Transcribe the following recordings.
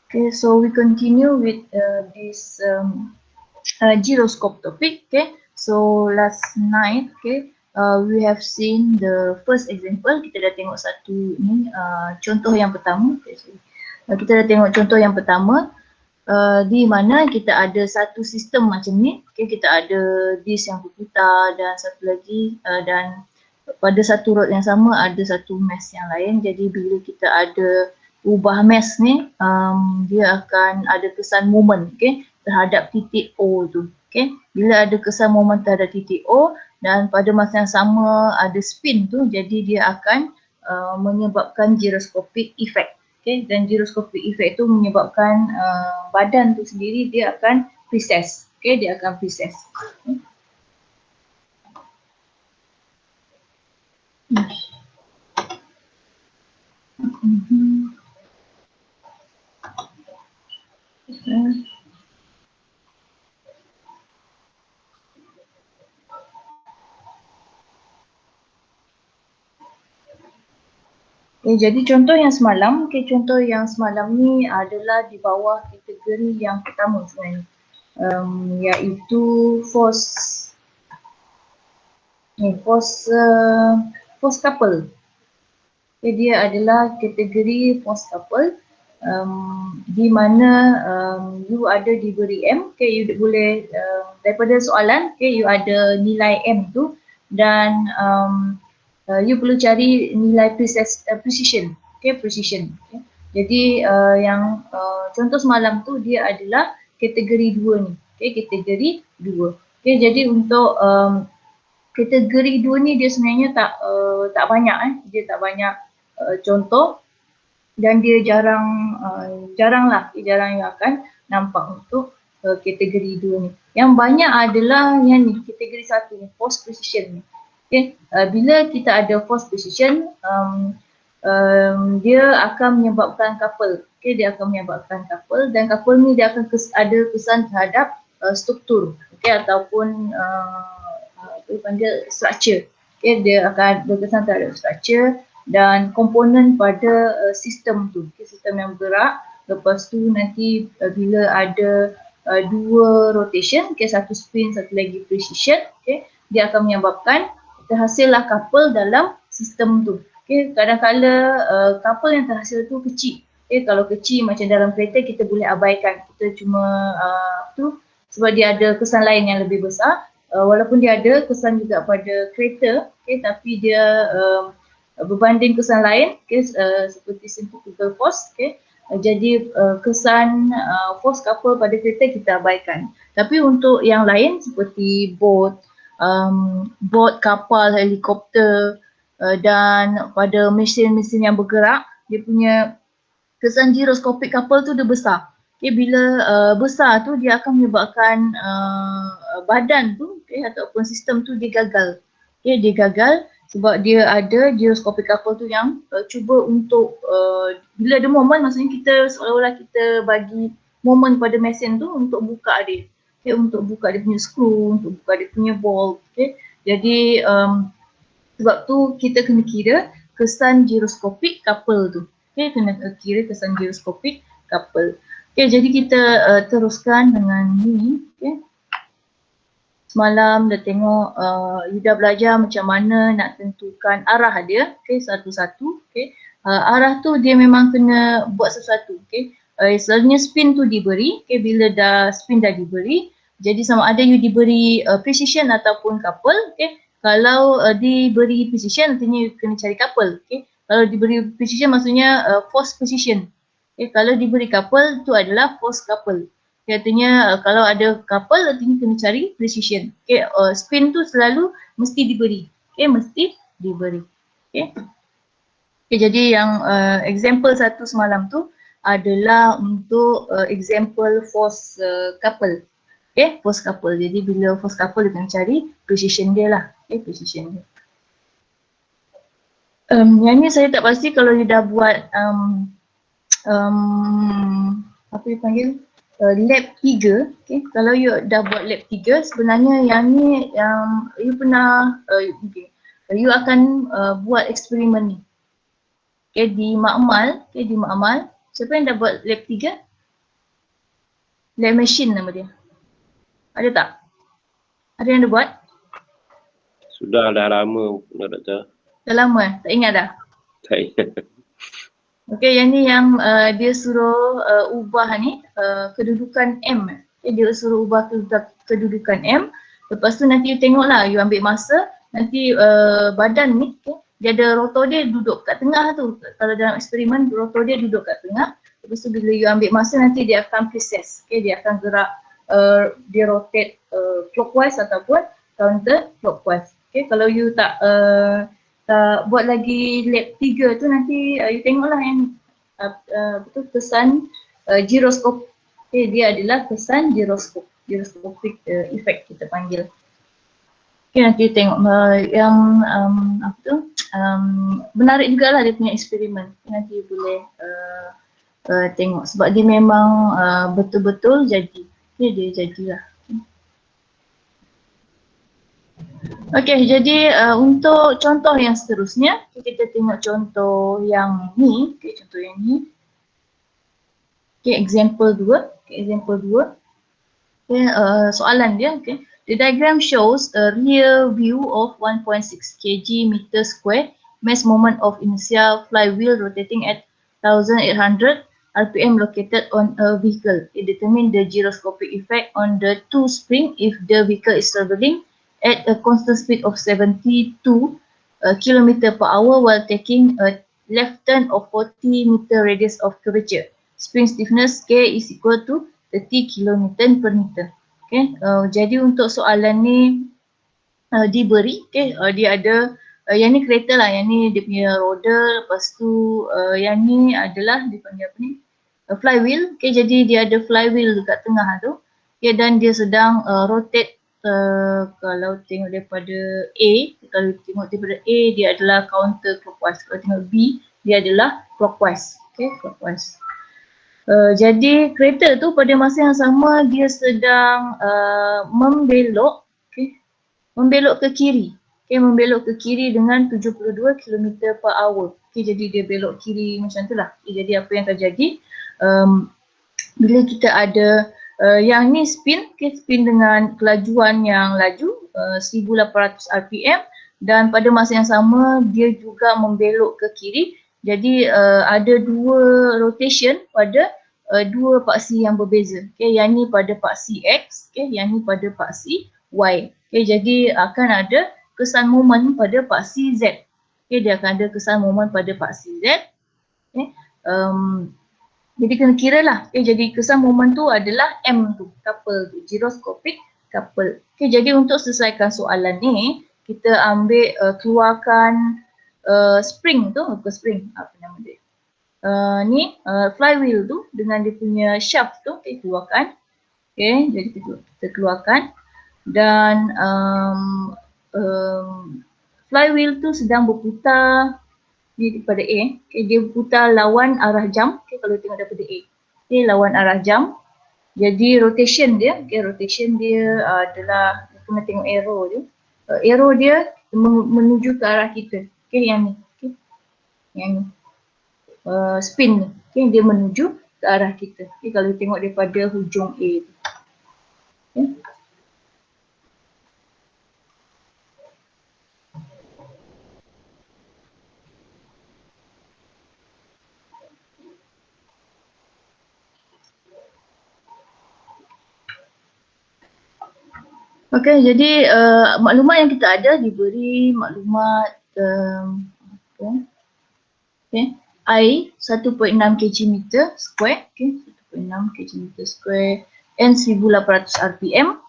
Okay, so we continue with this gyroscope topic. Okay, so last night, okay, we have seen the first example. Kita dah tengok satu ni contoh yang pertama. Okay, so, kita dah tengok contoh yang pertama di mana kita ada satu sistem macam ni. Okay, kita ada disk yang berputar dan satu lagi dan pada satu rod yang sama ada satu mesh yang lain. Jadi bila kita ada ubah mesh ni, dia akan ada kesan moment, okay, terhadap titik O tu. Okay. Bila ada kesan moment terhadap titik O dan pada masa yang sama ada spin tu, jadi dia akan menyebabkan gyroscopic effect. Okay. Dan gyroscopic effect tu menyebabkan badan tu sendiri dia akan precess. Okay. Dia akan precess. Okay. Jadi contoh yang semalam, contoh yang semalam ni adalah di bawah kategori yang pertama sebenarnya, iaitu force couple. Dia adalah kategori force couple di mana you ada diberi M, you boleh daripada soalan, you ada nilai M tu dan you perlu cari nilai precision. Precision. Jadi yang contoh semalam tu dia adalah kategori 2 ni. Kategori 2. Jadi untuk kategori 2 ni dia sebenarnya tak banyak dia tak banyak contoh dan dia jarang yang akan nampak untuk kategori 2 ni. Yang banyak adalah yang ni, kategori 1 ni, force precision ni. Bila kita ada force precision, dia akan menyebabkan couple. Dia akan menyebabkan couple dan couple ni dia akan ada kesan terhadap struktur, ataupun panggil structure. Dia akan berkesan terhadap structure dan komponen pada sistem tu, sistem yang bergerak. Lepas tu nanti bila ada dua rotation, satu spin, satu lagi precision, dia akan menyebabkan terhasillah couple dalam sistem tu. Kadang-kadang couple yang terhasil tu kecil. Kalau kecil macam dalam kereta kita boleh abaikan, kita cuma sebab dia ada kesan lain yang lebih besar. Walaupun dia ada kesan juga pada kereta, tapi dia berbanding kesan lain, seperti centrifugal force, jadi kesan force couple pada kereta kita abaikan. Tapi untuk yang lain seperti boat, kapal, helikopter dan pada mesin-mesin yang bergerak, dia punya kesan gyroscopic couple tu dia besar. Bila besar tu dia akan menyebabkan badan tu ataupun sistem tu dia gagal. Dia gagal sebab dia ada gyroscopic couple tu yang cuba untuk bila ada moment, maksudnya kita seolah-olah kita bagi moment pada mesin tu untuk buka dia. Untuk buka dia punya skru, untuk buka dia punya bolt. Jadi sebab tu kita kena kira kesan gyroscopic couple tu. Kena kira kesan gyroscopic couple. Jadi kita teruskan dengan ni. Semalam dah tengok, you dah belajar macam mana nak tentukan arah dia, satu-satu. Arah tu dia memang kena buat sesuatu. Selalunya spin tu diberi, bila dah spin dah diberi, jadi sama ada you diberi precision ataupun couple. Kalau diberi precision, artinya you kena cari couple. Kalau diberi precision maksudnya force precision. Kalau diberi couple tu adalah force couple. Artinya kalau ada couple, artinya kena cari precision. Spin tu selalu mesti diberi. Mesti diberi. Jadi yang example satu semalam tu adalah untuk example force couple. Force couple. Jadi bila force couple dia kena cari precision dia lah. Precision dia. Yang ni saya tak pasti kalau dia dah buat apa dia panggil lab 3. Kalau you dah buat lab 3, sebenarnya yang ni yang you pernah you akan buat eksperimen ni di makmal. Di makmal, siapa yang dah buat lab 3? Lab machine nama dia. Ada tak? Ada yang ada buat? Sudah dah lama doktor. Dah lama tak ingat dah? Tak ingat. Okey, yang ni yang dia suruh ubah ni kedudukan M. Okay, dia suruh ubah kedudukan M. Lepas tu nanti you tengoklah, you ambil masa, nanti badan ni dia ada rotor dia duduk kat tengah tu. Kalau dalam eksperimen rotor dia duduk kat tengah. Lepas tu bila you ambil masa nanti dia akan precess. Okay, dia akan gerak, dia rotate clockwise ataupun counter clockwise. Okay, kalau you tak buat lagi lab 3 tu nanti you tengoklah yang betul kesan giroskop. Okay, dia adalah kesan giroskop, gyroscopic effect kita panggil. Okay, nanti tengok yang apa tu menarik jugalah dia punya eksperimen. Nanti boleh tengok sebab dia memang betul-betul jadi. Okay, dia jadilah. Okey, jadi untuk contoh yang seterusnya, kita tengok contoh yang ni. Okey, contoh yang ni. Okey, example 2. Okay, example 2. Okay, soalan dia. Okay. The diagram shows a rear view of 1.6 kg meter square mass moment of inertia flywheel rotating at 1800 RPM located on a vehicle. It determines the gyroscopic effect on the two spring if the vehicle is travelling at a constant speed of 72 km per hour while taking a left turn of 40 meter radius of curvature. Spring stiffness K is equal to 30 kN per meter. Okay, jadi untuk soalan ni diberi, okay, dia ada yang ni kereta lah, yang ni dia punya roda, lepas tu yang ni adalah dia panggil apa ni, flywheel. Okay, jadi dia ada flywheel dekat tengah tu, okay, dan dia sedang rotate. Kalau tengok daripada A, kalau tengok daripada A dia adalah counter clockwise, kalau tengok B dia adalah clockwise. Okay, clockwise. Jadi kereta tu pada masa yang sama dia sedang membelok, okay, membelok ke kiri. Okay, membelok ke kiri dengan 72 km per hour. Okay, jadi dia belok kiri macam tu lah. Okay, jadi apa yang terjadi, bila kita ada yang ni spin, okay, spin dengan kelajuan yang laju 1800 RPM dan pada masa yang sama dia juga membelok ke kiri. Jadi ada dua rotation pada dua paksi yang berbeza. Okay, yang ni pada paksi X, okay, yang ni pada paksi Y. Okay, jadi akan ada kesan momen pada paksi Z. Okay, dia akan ada kesan momen pada paksi Z. Okay, jadi kena kira lah. Okay, jadi kesan momen tu adalah M tu, couple tu, gyroscopic couple. Okay, jadi untuk selesaikan soalan ni, kita ambil keluarkan spring tu, bukan spring, apa nama dia? Ni flywheel tu dengan dia punya shaft tu, kita keluarkan. Okay, jadi kita keluarkan. Dan flywheel tu sedang berputar daripada A. Okay, dia berputar lawan arah jam. Okay, kalau tengok daripada A. Okay, lawan arah jam. Jadi rotation dia, okay, rotation dia adalah, kena tengok arrow dia. Arrow dia menuju ke arah kita. Okay, yang ni. Okay. Yang ni. Spin ni. Okay, dia menuju ke arah kita. Okay, kalau tengok daripada hujung A tu. Okay. Okey, jadi maklumat yang kita ada diberi maklumat I 1.6 kg meter square, okay, 1.6 kg meter square and 1800 RPM.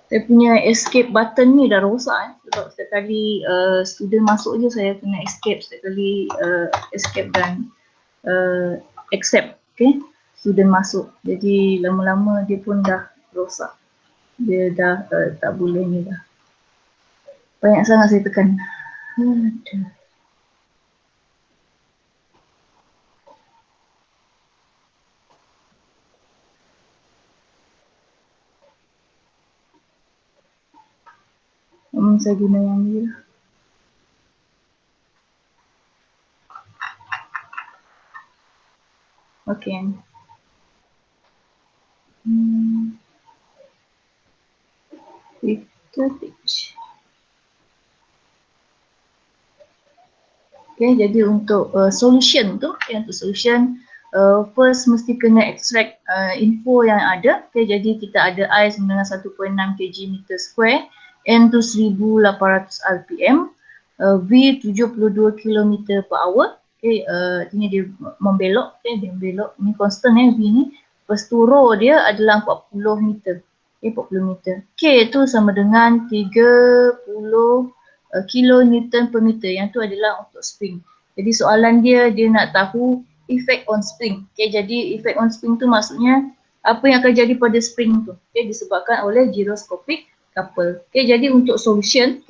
Saya punya escape button ni dah rosak sebab setiap kali student masuk je saya kena escape, setiap kali escape dan accept, okay, student masuk. Jadi lama-lama dia pun dah rosak. Dia dah tak boleh ni dah. Banyak sangat saya tekan. Aduh. Saya guna yang ni lah. Okey. Kita teach. Okay, jadi untuk solution tu, untuk solution first mesti kena extract info yang ada. Okay, jadi kita ada I sama dengan 1.6 kg meter square, N tu 1800 rpm, V 72 km per hour. Okay, ini dia membelok, dia membelok, ni constant V ni. Lepas tu rho dia adalah 40 meter. Okay, 40 meter. K tu sama dengan 30 kilonewton per meter, yang tu adalah untuk spring. Jadi soalan dia nak tahu effect on spring. Okay, jadi effect on spring tu maksudnya apa yang akan jadi pada spring tu. Okay, disebabkan oleh gyroscopic couple. Okay, jadi untuk solution,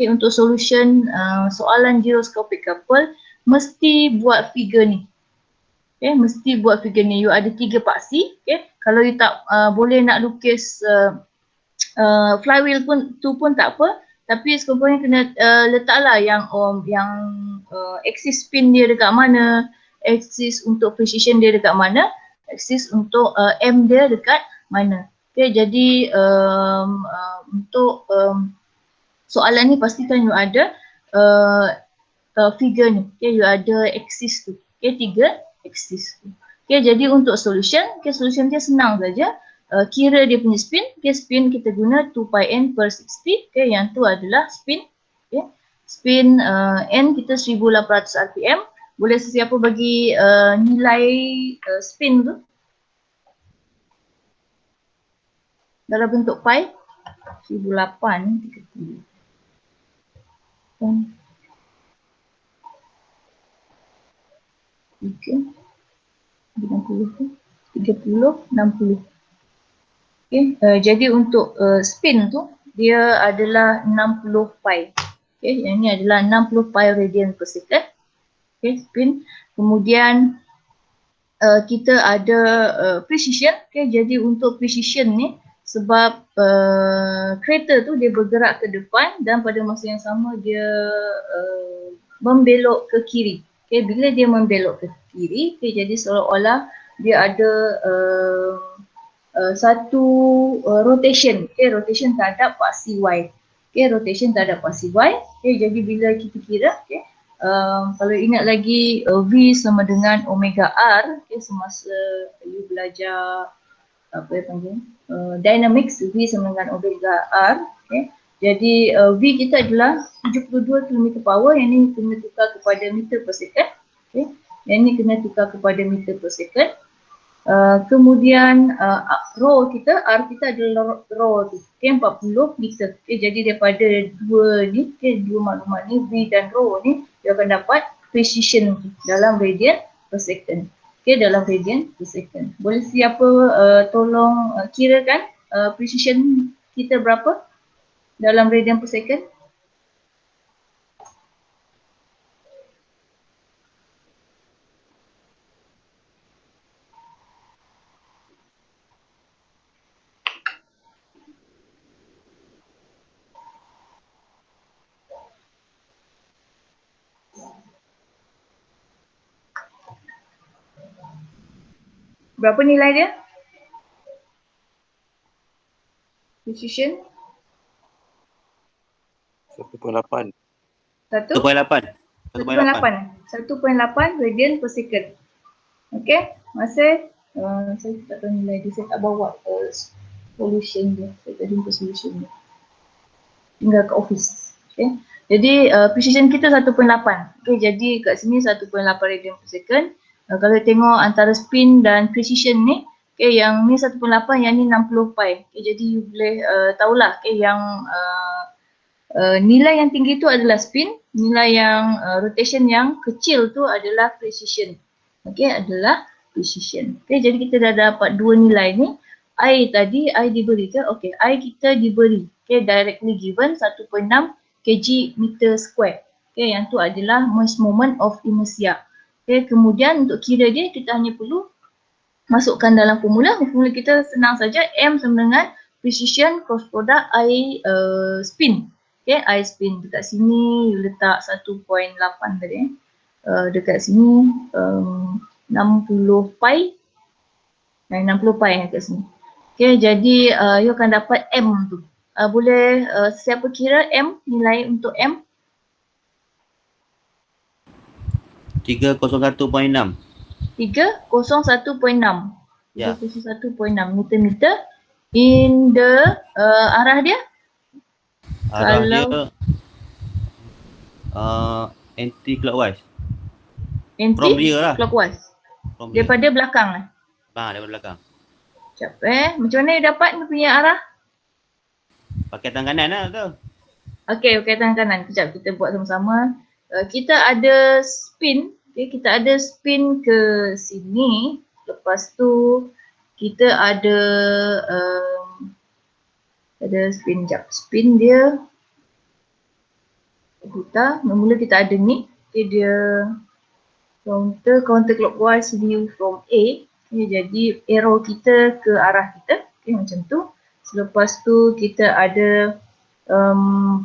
soalan gyroscopic couple mesti buat figure ni. Okay, mesti buat figure ni. You ada 3 paksi. Okay, kalau you tak boleh nak lukis flywheel pun tak apa, tapi sekurang-kurangnya kena letaklah yang axis spin dia dekat mana, axis untuk precision dia dekat mana, axis untuk M dia dekat mana. Okay, jadi untuk soalan ni pastikan you ada figure ni. Okay, you ada axis tu. Okay, 3 axis tu. Okay, jadi untuk solution, solution dia senang saja. Kira dia punya spin, spin kita guna 2 pi n per 60, yang tu adalah spin. Spin n kita 1800 rpm. Boleh sesiapa bagi nilai spin tu dalam bentuk pi? 1830. 60. Okay, jadi untuk spin tu dia adalah 60 pi. Okay, yang ni adalah 60 pi radian per second. Okay, spin. Kemudian kita ada precision. Okay, jadi untuk precision ni sebab kereta tu dia bergerak ke depan dan pada masa yang sama dia membelok ke kiri. Okay, bila dia membelok ke kiri, okay, jadi seolah-olah dia ada satu rotation, rotation terhadap paksi Y. Rotation terhadap paksi Y. Jadi bila kita kira, kalau ingat lagi V sama dengan omega R, semasa you belajar apa yang panggil dynamics, V sama dengan omega R. Jadi V kita adalah 72 km per hour, yang ni kena tukar kepada meter per second. Yang ni kena tukar kepada meter per second. Kemudian rho kita, R kita adalah rho tu, 40 meter. Jadi daripada dua ni, dua maklumat ni, V dan rho ni, dia akan dapat precision dalam radian per second. Dalam radian per second. Boleh siapa tolong kirakan precision kita berapa dalam radian per second? Berapa nilai dia? Precision? 1.8. 1.8 radian per second. Okey, masih saya tak tahu nilai dia, saya tak bawa solution dia. Saya tak jumpa solution dia. Tinggal ke office. Okey. Jadi precision kita 1.8. Okey, jadi kat sini 1.8 radian per second. Kalau tengok antara spin dan precision ni, okey, yang ni 1.8, yang ni 60 pi. Okey, jadi you boleh tahulah, okey, yang nilai yang tinggi tu adalah spin, nilai yang rotation yang kecil tu adalah precision. Okey, adalah precision. Okey, jadi kita dah dapat dua nilai ni. I tadi, I diberi ke? Okey, I kita diberi. Okey, directly given 1.6 kg meter square. Okey, yang tu adalah mass moment of inertia. Okey, kemudian untuk kira dia, kita hanya perlu masukkan dalam formula. Formula kita senang saja. M sama dengan precision cross product I spin. Okay, I spin dekat sini letak 1.8 tadi. Dekat sini 60 pi. Dan 60 pi kat sini. Okay, jadi you akan dapat M tu. Boleh siapa kira M, nilai untuk M? 301.6. 301.6. Ya. 301.6 meter in the arah dia? Arah Kalau dia anti-clockwise. From rear lah. Anti-clockwise. From rear. Daripada belakang lah. Daripada belakang. Sekejap macam mana you dapat you punya arah? Pakai tangan kanan lah tu. Okey, tangan kanan. Kejap kita buat sama-sama. Kita ada spin. Okay, kita ada spin ke sini. Lepas tu kita ada spin. Sekejap. Spin dia putar. Mula kita ada ni. Okay, dia counter clockwise view from A. Okay, jadi arrow kita ke arah kita. Okay, macam tu. Selepas tu kita ada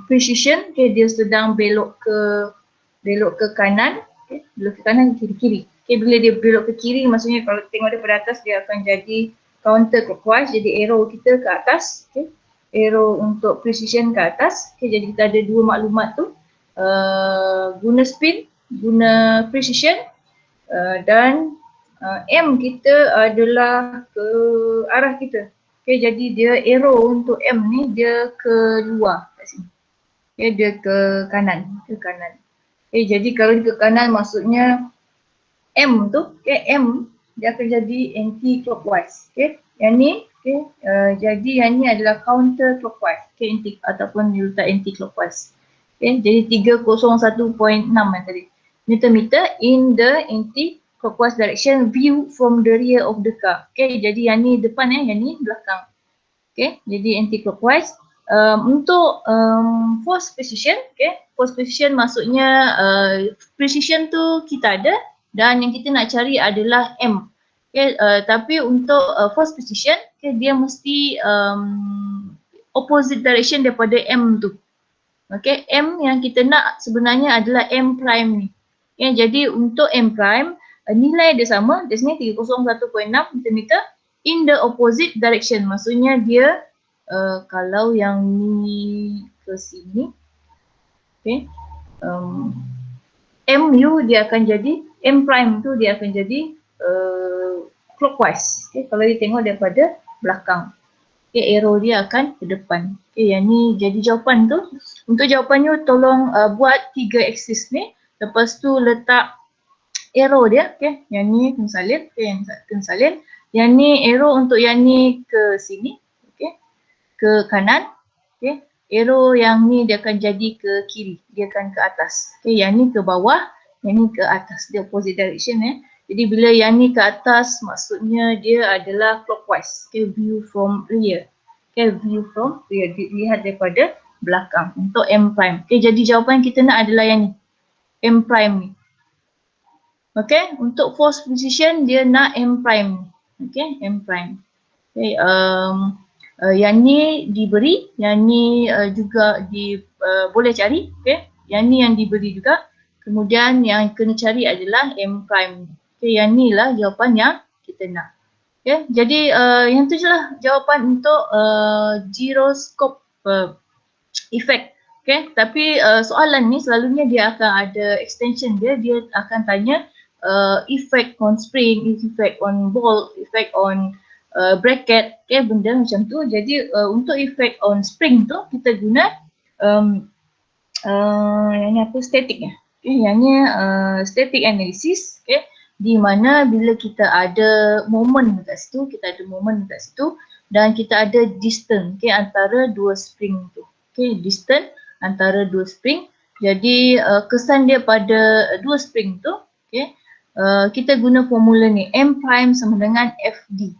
precision. Okay, dia sedang belok ke kanan. Okay, belok ke kanan kiri-kiri. Okay, bila dia belok ke kiri maksudnya kalau tengok daripada atas dia akan jadi counter clockwise. Jadi arrow kita ke atas. Okay. Arrow untuk precision ke atas. Okay, jadi kita ada dua maklumat tu. Guna spin, guna precision dan M kita adalah ke arah kita. Okay, jadi dia arrow untuk M ni dia ke luar kat sini. Okay, dia ke kanan, Okay, jadi kalau dia ke kanan maksudnya M tu, okay, M dia akan jadi anti clockwise. Okay, yang ni, okay, jadi yang ni adalah counter clockwise. Okay, ataupun dia letak anti clockwise. Okay, jadi 301.6 yang tadi. Meter in the anti clockwise direction view from the rear of the car. Okay, jadi yang ni depan yang ni belakang. Okay, jadi anti clockwise. Untuk force precision, okay, force precision maksudnya precision tu kita ada dan yang kita nak cari adalah M. Okay, tapi untuk force precision, okay, dia mesti opposite direction daripada M tu. Okay, M yang kita nak sebenarnya adalah M prime ni. Okay, jadi untuk M prime, nilai dia sama, di sini 301.6 meter in the opposite direction. Maksudnya dia kalau yang ni ke sini, okay, MU dia akan jadi, M prime tu dia akan jadi clockwise. Okay, kalau dia tengok daripada belakang. Okay, arrow dia akan ke depan. Okay, yang ni jadi jawapan tu. Untuk jawapannya tolong buat 3 aksis ni. Lepas tu letak arrow dia. Okay, yang ni kena salin. Okay, yang kena salin. Yang ni arrow untuk yang ni ke sini. Okay, ke kanan. Okay, arrow yang ni dia akan jadi ke kiri. Dia akan ke atas. Okay, yang ni ke bawah. Yang ni ke atas. Dia opposite direction Jadi bila yang ni ke atas maksudnya dia adalah clockwise. Okay, view from rear. Okay, view from rear. Dilihat daripada belakang untuk M prime. Okay, jadi jawapan kita nak adalah yang ni. M prime ni. Okay, untuk force precision dia nak M prime ni. Okay, M prime. Okay, yang ni diberi, yang ni juga boleh cari. Okay, yang ni yang diberi juga. Kemudian yang kena cari adalah M prime ni. Okay, yang ni lah jawapan yang kita nak. Okay, jadi yang tu je lah jawapan untuk gyroscope effect. Okay, tapi soalan ni selalunya dia akan ada extension dia akan tanya effect on spring, effect on ball, effect on bracket, okay, benda macam tu. Jadi untuk effect on spring tu kita guna yang ni apa, static okay, yang ni static analysis, okay, di mana bila kita ada moment dekat situ, dan kita ada distance, okay, antara dua spring tu. Okay, distance antara dua spring. Jadi kesan dia pada dua spring tu, okay, kita guna formula ni, M prime sama dengan FD.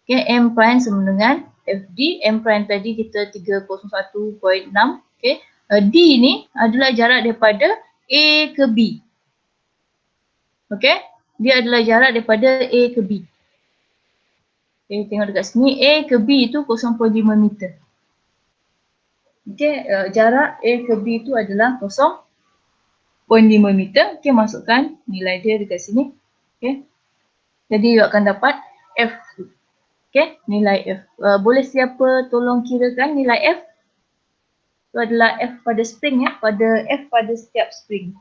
Okay, M prime sama dengan FD. M prime tadi kita 301.6. Okay, D ni adalah jarak daripada A ke B. Okay, dia adalah jarak daripada A ke B. Okay, tengok dekat sini, A ke B itu 0.5 meter. Okay, jarak A ke B itu adalah 0.5 meter. Okay, masukkan nilai dia dekat sini. Okay, jadi you akan dapat F. Okay, nilai F. Boleh siapa tolong kirakan nilai F? Itu adalah F pada spring ya, pada F pada setiap spring.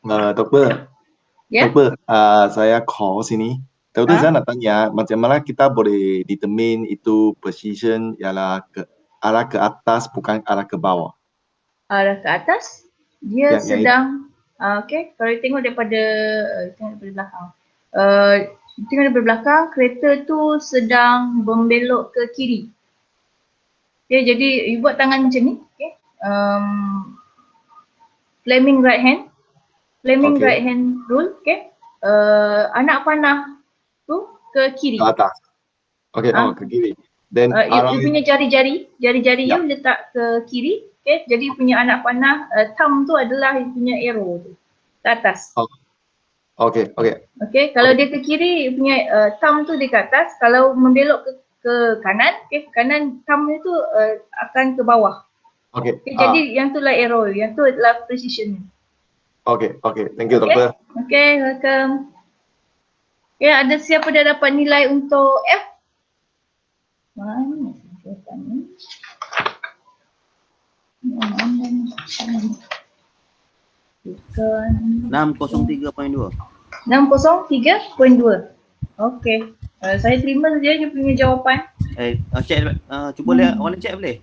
Doktor, Ya? doktor, saya call sini. Doktor, Ha? saya nak tanya, macam mana kita boleh determine itu position ialah arah ke atas bukan arah ke bawah? Arah ke atas, dia Yang sedang, okay, kalau tengok daripada, tengok daripada belakang. Tengok daripada belakang, kereta tu sedang membelok ke kiri. Okay, jadi you buat tangan macam ni, okay. Flaming right hand. Flaming Okay. right hand rule, okay. Anak panah tu ke kiri. ke atas. Okay, Ah. ke kiri. Then You punya jari-jari Ya. you letak ke kiri, okay. Jadi punya anak panah, thumb tu adalah you punya arrow tu, ke atas. Okay. Okay, kalau dia ke kiri, you punya thumb tu dia ke atas. Kalau membelok ke kanan, okay, kanan thumb dia tu akan ke bawah. Okay. Okay, jadi yang tu lah arrow, yang tu adalah precision. Okay. Thank you, Okay, doktor. okay, welcome. Okay, ada siapa dah dapat nilai untuk F? Mana jawapan ni? Bukan. 603.2. 603.2. Okey. Saya terima saja dia punya jawapan. Check, cuba lihat warna check boleh?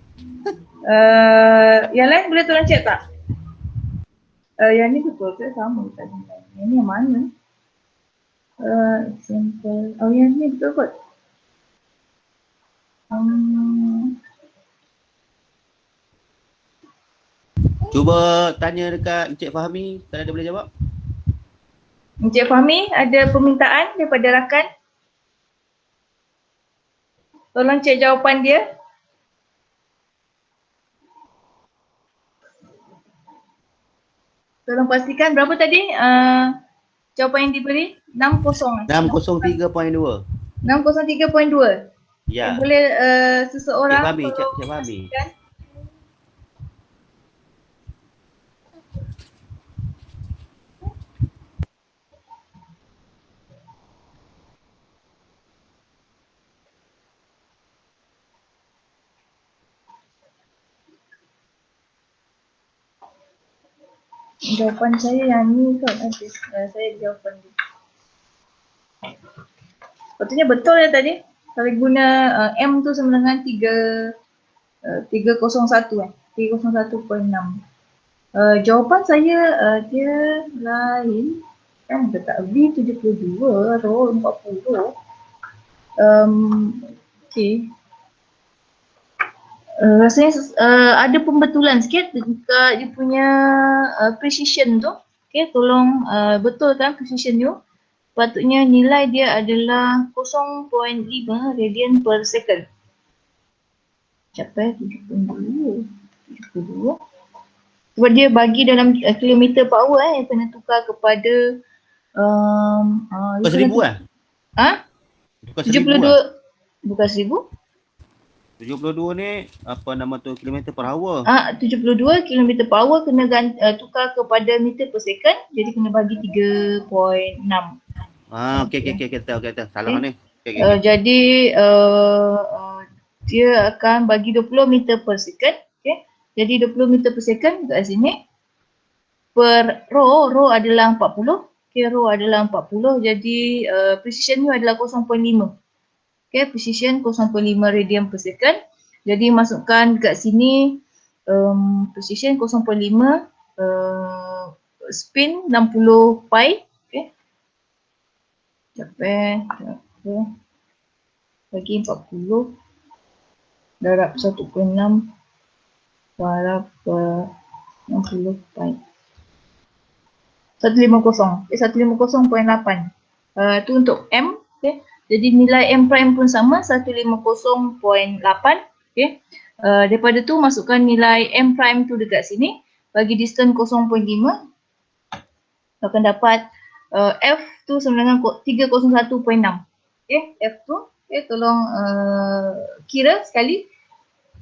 Yang lain boleh tolong cek tak? Yang ni betul ke sama tadi? Yang ni yang mana? Example. Oh, yang ni betul kot. Cuba tanya dekat Encik Fahmi kalau dia boleh jawab. Encik Fahmi, ada permintaan daripada rakan? Tolong cek jawapan dia. Tolong pastikan berapa tadi jawapan yang diberi? 60. 603.2. 603.2. Ya. Boleh seseorang Cik tolong Fahmi. pastikan. Jawapan saya yang ni kot nanti. Saya jawapan dia. Patutnya betul ya tadi. Kalau guna M tu sama dengan 301 301.6. Jawapan saya dia lain. Kan letak V72 atau 40. Okay. Rasanya ada pembetulan sikit dekat dia punya precision tu. Okay, tolong betulkan precision you. Patutnya nilai dia adalah 0.5 radian per second. Capai 72. Sebab dia bagi dalam kilometer per hour yang kena tukar kepada Bukan 1000 kan? Bukan 1000 lah. Bukan 1000. 72 ni apa nama tu kilometer per hour. 72 km per hour kena tukar kepada meter per second, jadi kena bagi 3.6. Okey. Kita salah ni. Okay. Jadi dia akan bagi 20 meter per second. Okay. Jadi 20 meter per second kat sini. Per row adalah 40. Okay, row adalah 40. Jadi precision ni adalah 0.5. Okay, precision 0.5 radian per second. Jadi masukkan kat sini precision 0.5 spin 60 pi. Okay. Capai bagi 40 darab 1.6 darab 60 pi 150. 150.8. Tu untuk M. Okay. Jadi nilai M prime pun sama 150.8. Okay. Daripada tu masukkan nilai M prime tu dekat sini. Bagi distance 0.5. Akan dapat F tu sama dengan 301.6. Okay. F tu. Okay. Tolong kira sekali.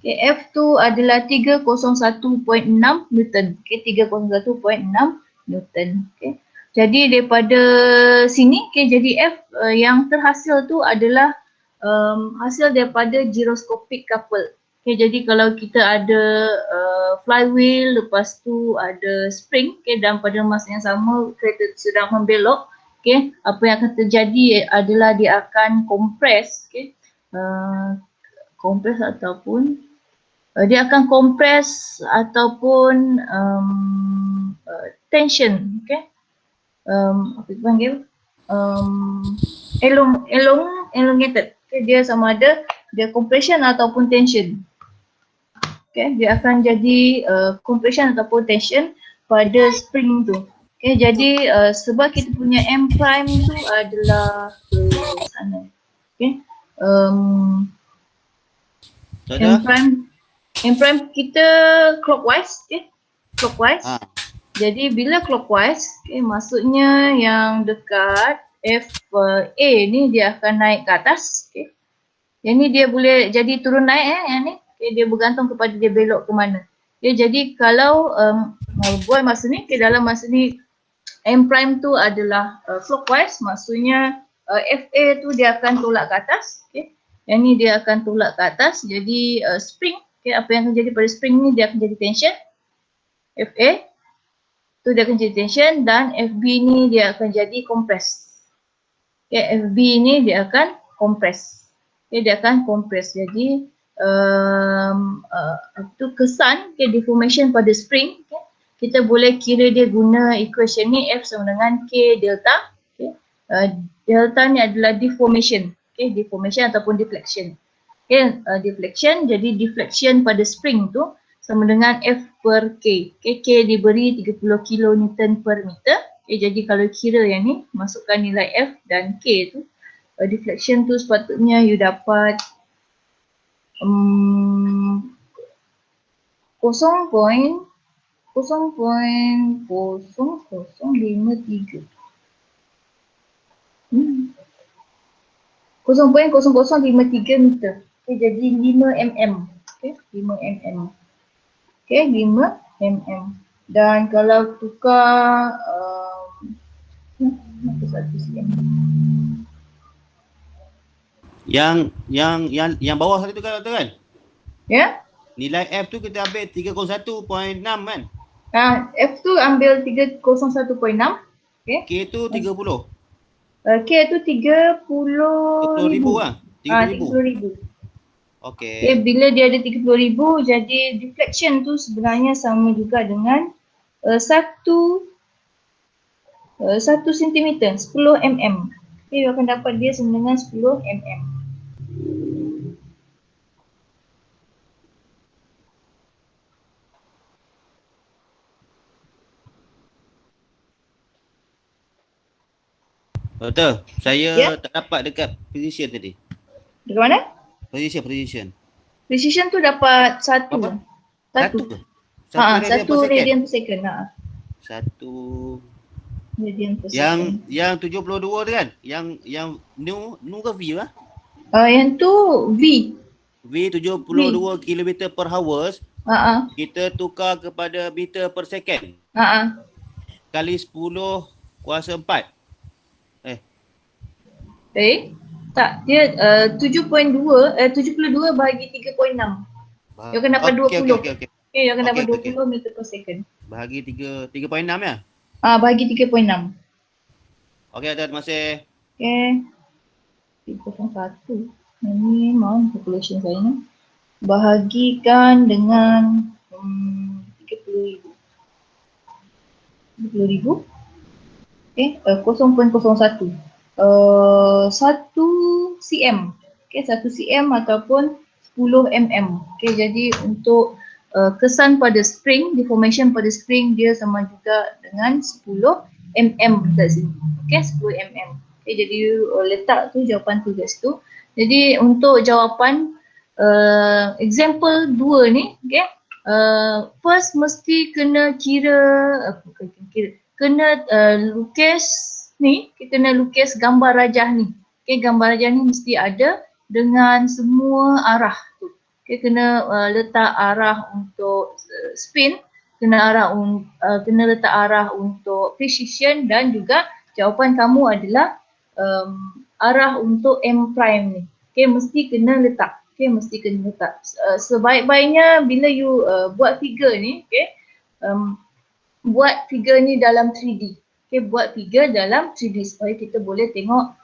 Okay, F tu adalah 301.6 Newton. Okay, 301.6 Newton. Okay. Jadi daripada sini, okay, jadi F yang terhasil tu adalah hasil daripada gyroscopic couple. Okay, jadi kalau kita ada flywheel, lepas tu ada spring, okay, dan pada masa yang sama kereta sedang membelok, okay, apa yang akan terjadi adalah dia akan compress, okay, compress ataupun dia akan compress ataupun tension, okay, apa itu panggil, elongated, okay, dia sama ada dia compression ataupun tension. Okay, dia akan jadi compression ataupun tension pada spring tu. Okay, jadi sebab kita punya M prime tu adalah ke sana. Okay, M prime kita clockwise, okay, clockwise. Jadi bila clockwise, okay, maksudnya yang dekat FA ni dia akan naik ke atas, okay. Yang ni dia boleh jadi turun naik yang ni. Okay, dia bergantung kepada dia belok ke mana. Okay, jadi kalau buat masa ni, okay, dalam masa ni M prime tu adalah clockwise, maksudnya FA tu dia akan tolak ke atas. Okay. Yang ni dia akan tolak ke atas, jadi spring, okay, apa yang akan jadi pada spring ni dia akan jadi tension. FA tu dia akan jadi tension dan FB ni dia akan jadi compress. Okay, FB ni dia akan compress. Okay, dia akan compress. Jadi itu kesan, okay, deformation pada spring, okay. Kita boleh kira dia guna equation ni F sama dengan K delta. Okay. Delta ni adalah deformation, okay, deformation ataupun deflection. Okay, deflection, jadi deflection pada spring tu sama dengan F per K. Okay, K diberi 30 kN per meter. Okay, jadi kalau kira yang ni, masukkan nilai F dan K tu, deflection tu sepatutnya you dapat 0.0053. 0.0053 meter. Okay, jadi 5 mm. Okay, 5 mm. Okay, 5 mm. Dan kalau tukar satu sikit. Yang bawah tadi tu kan, Doktor kan? Ya? Nilai F tu kita ambil 301.6 kan? F tu ambil 301.6. Okay. K tu 30. K tu 30,000 lah. 30,000. Okey. Okay, bila dia ada 30,000, jadi deflection tu sebenarnya sama juga dengan 1 cm, 10 mm. Okay, you akan dapat dia sama dengan 10 mm. Doktor, saya Ya. tak dapat dekat precision tadi. Dekat mana? Precision. Precision tu dapat 1. Apa? Satu. Satu radian 1 radian per per second. second. Satu Radian per second. yang 72 tu kan? Yang nu ke V lah? Yang tu V. V 72 km per hours. Kita tukar kepada meter per second. Kali 10 kuasa 4. Tak, dia 72 bahagi 3.6. Dia akan dapat 20. Okey. Okay, dia akan dapat 20 meter per second. Bahagi 3.6 ya? Bahagi 3.6. Okey, terima kasih. Okay. 301. Ini mohon calculation saya ni. Bahagikan dengan 30,000. 30,000. Okay, 0.01. 1 cm. Okay, 1 cm ataupun 10 mm. Okay, jadi untuk kesan pada spring, deformation pada spring dia sama juga dengan 10 mm kat sini. Okay, 10 mm. Okay, jadi letak tu jawapan tu kat situ. Jadi untuk jawapan example 2 ni, okay, first mesti kena lukis ni, kita kena lukis gambar rajah ni. Okay, gambar rajah ni mesti ada dengan semua arah tu. Okay, kena letak arah untuk spin, kena letak arah untuk precision, dan juga jawapan kamu adalah arah untuk M prime ni. Okay, mesti kena letak. Okay, mesti kena letak. Sebaik-baiknya bila you buat figure ni, okay, buat figure ni dalam 3D. Okay, buat figure dalam 3D supaya kita boleh tengok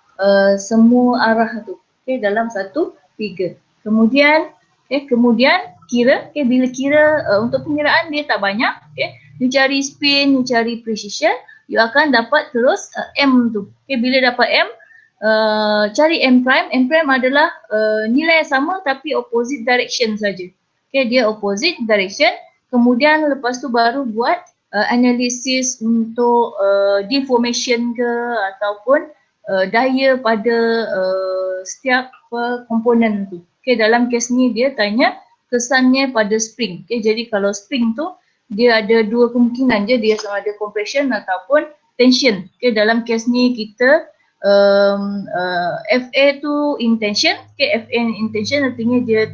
semua arah tu, okay, dalam satu figure. Kemudian kira, okay, bila kira untuk pengiraan dia tak banyak, okay, you cari spin, you cari precision, you akan dapat terus M tu. Okay, bila dapat M, cari M prime. M prime adalah nilai yang sama tapi opposite direction saja. Okay, dia opposite direction. Kemudian lepas tu baru buat analisis untuk deformation ke ataupun daya pada setiap komponen tu. Okay, dalam kes ni dia tanya kesannya pada spring. Okay, jadi kalau spring tu dia ada dua kemungkinan je, dia sama ada compression ataupun tension. Okay, dalam kes ni kita FA tu intention. Okay, FA intention artinya dia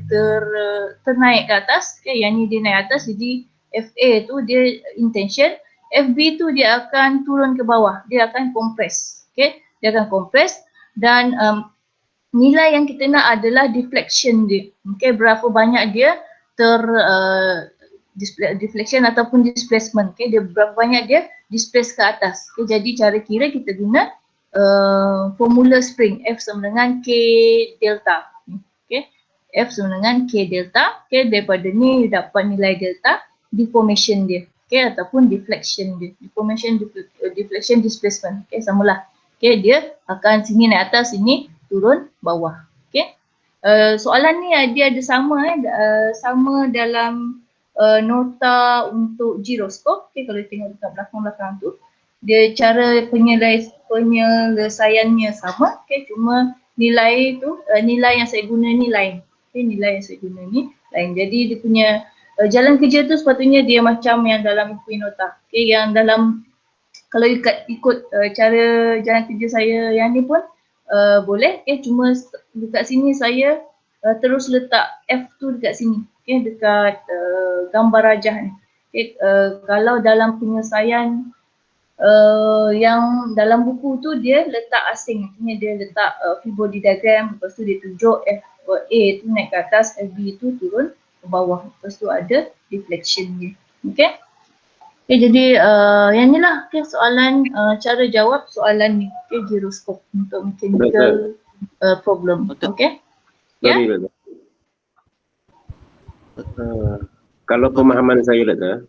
ternaik ke atas. Okay, yang ni dia naik atas, jadi FA tu dia intention. FB tu dia akan turun ke bawah, dia akan compress. Okay, dia akan compress, dan nilai yang kita nak adalah deflection dia. Okay, berapa banyak dia deflection ataupun displacement. Okay, dia berapa banyak dia displace ke atas. Okay, jadi cara kira kita guna formula spring, F sama dengan K delta. Okay, F sama dengan K delta. Okay, daripada ni dapat nilai delta deformation dia. Okay, ataupun deflection dia. Deformation, deflection, displacement. Okay, samalah. Okay, dia akan sini naik atas, sini turun bawah. Okay, soalan ni dia ada sama dalam nota untuk giroskop. Okay, kalau tengok dekat belakang-belakang tu, dia cara penyelesaiannya sama. Okay, cuma nilai tu, nilai yang saya guna ni lain. Okay, nilai yang saya guna ni lain. Jadi dia punya jalan kerja tu sepatutnya dia macam yang dalam buku nota. Okay, yang dalam, kalau ikut cara jalan kerja saya yang ni pun boleh. Okay, cuma dekat sini saya terus letak F tu dekat sini. Okay, dekat gambar rajah ni. Okay, kalau dalam penyelesaian yang dalam buku tu dia letak asing, artinya dia letak Peabody diagram, lepas tu dia tunjuk A tu naik ke atas, FB tu turun ke bawah, lepas tu ada deflection dia. Okay, okay, jadi yang ni lah, okay, soalan cara jawab soalan ni, okay, giroskop untuk mechanical problem. Okay, sorry, kalau pemahaman saya, Doktor,